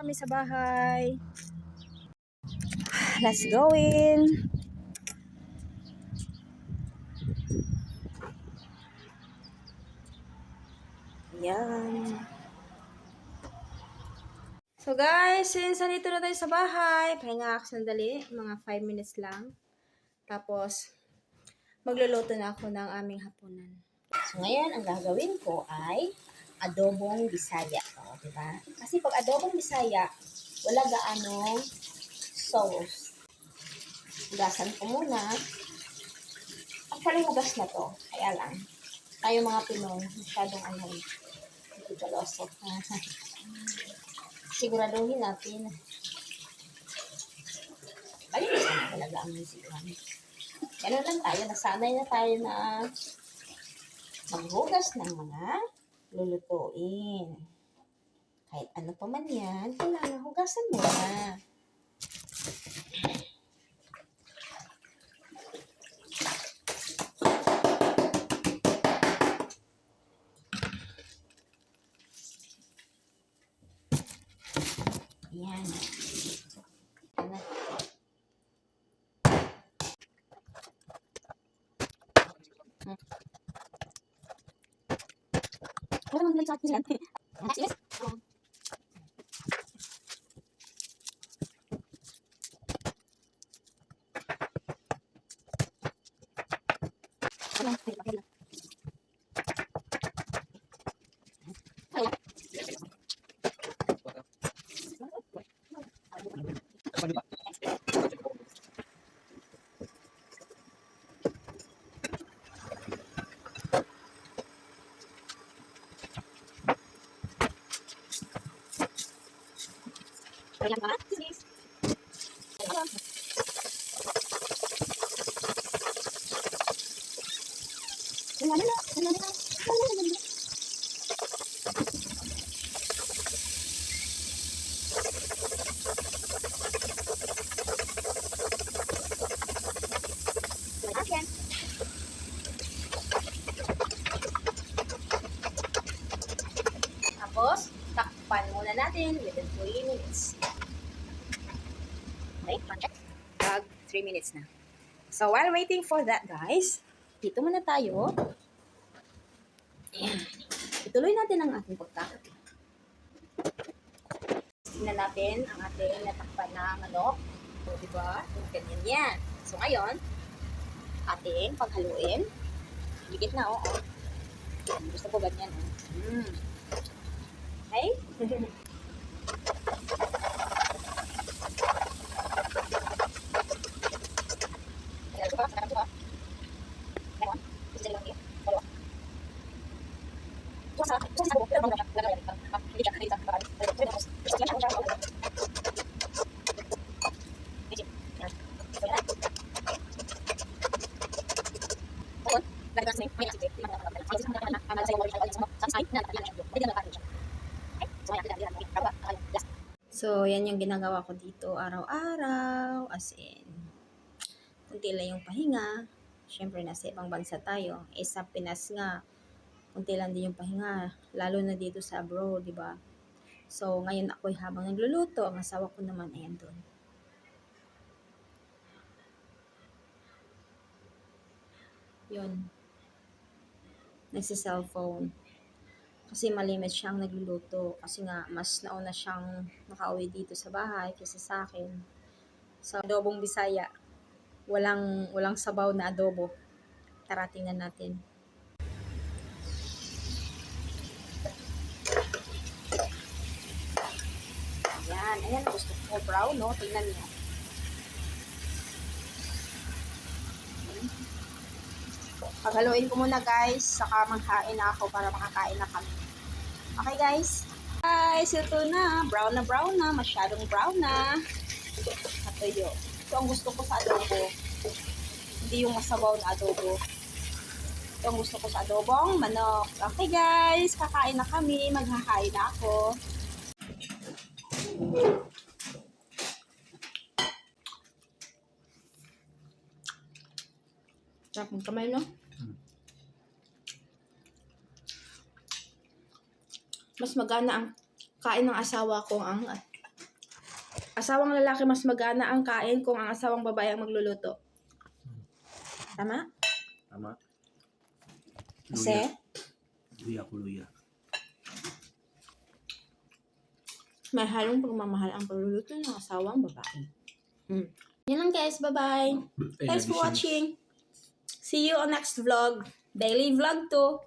kami sa bahay. Let's go in. Yan. So guys, since nandito na tayo sa bahay, pahinga ako sandali, mga 5 minutes lang. Tapos, magluluto na ako ng aming hapunan. So ngayon, ang gagawin ko ay adobong Bisaya. O, diba? Kasi pag adobong Bisaya, wala gaanong sauce. Hugasan ko muna. Actually, hugas na to. Kaya lang. Tayo mga Pinoy, masyadong galoso. Siguraduhin natin. Malinis na talaga ang musikan. Ganun lang tayo. Nasanay na tayo na maghugas ng mga lulutuin. Kahit ano pa man yan, kailangan hugasan mo na. Yan. Ano? Wala mang nilay sa akin yan. Yes. Ayan ba? Sis. Tapos, takpan muna natin within 3 minutes. Okay, Pag 3 minutes na. So, while waiting for that, guys, dito muna tayo. Ayan. Ituloy natin ang ating pagkakit. tingnan natin ang ating natakpan na manok. O, diba? Ganyan yan. So, ngayon, ating paghaluin. Higit na, oo. Gusto ko ganyan, oh. Okay? So, yan yung ginagawa ko dito araw-araw. As in, kunti lang yung pahinga. Siyempre, nasa ibang bansa tayo. Sa Pinas nga, kunti lang din yung pahinga. Lalo na dito sa abroad, di ba? So, ngayon ako'y habang nagluluto, ang asawa ko naman, ayan doon. Yun. Nagsi-cellphone. Kasi malimit siyang nagluluto. Kasi nga, mas nauna siyang nakauwi dito sa bahay kaysa sa akin. Sa adobong Bisaya, walang sabaw na adobo. Tara, tingnan natin. Ayan, ayan, gusto ko brown, no? Tingnan niyo. Paghaluin ko muna, guys, saka maghain na ako para makakain na kami. Okay, guys? Guys, ito na. Brown na. Masyadong brown na. Natuyo. Ito ang gusto ko sa adobo. Hindi yung masabaw na adobo. Ito ang gusto ko sa adobong manok. Okay, guys. Kakain na kami. Maghahain na ako. Sarap ng kamay, no? Mas magana ang kain ng asawa ko ang asawang lalaki mas magana ang kain kung ang asawang babae ang magluluto. Tama? Tama. Kasi, Luya ko luya. may halong pagmamahal ang pagluluto ng asawang babae. Yan lang guys. Bye-bye. Thanks for watching. See you on next vlog. Daily vlog to.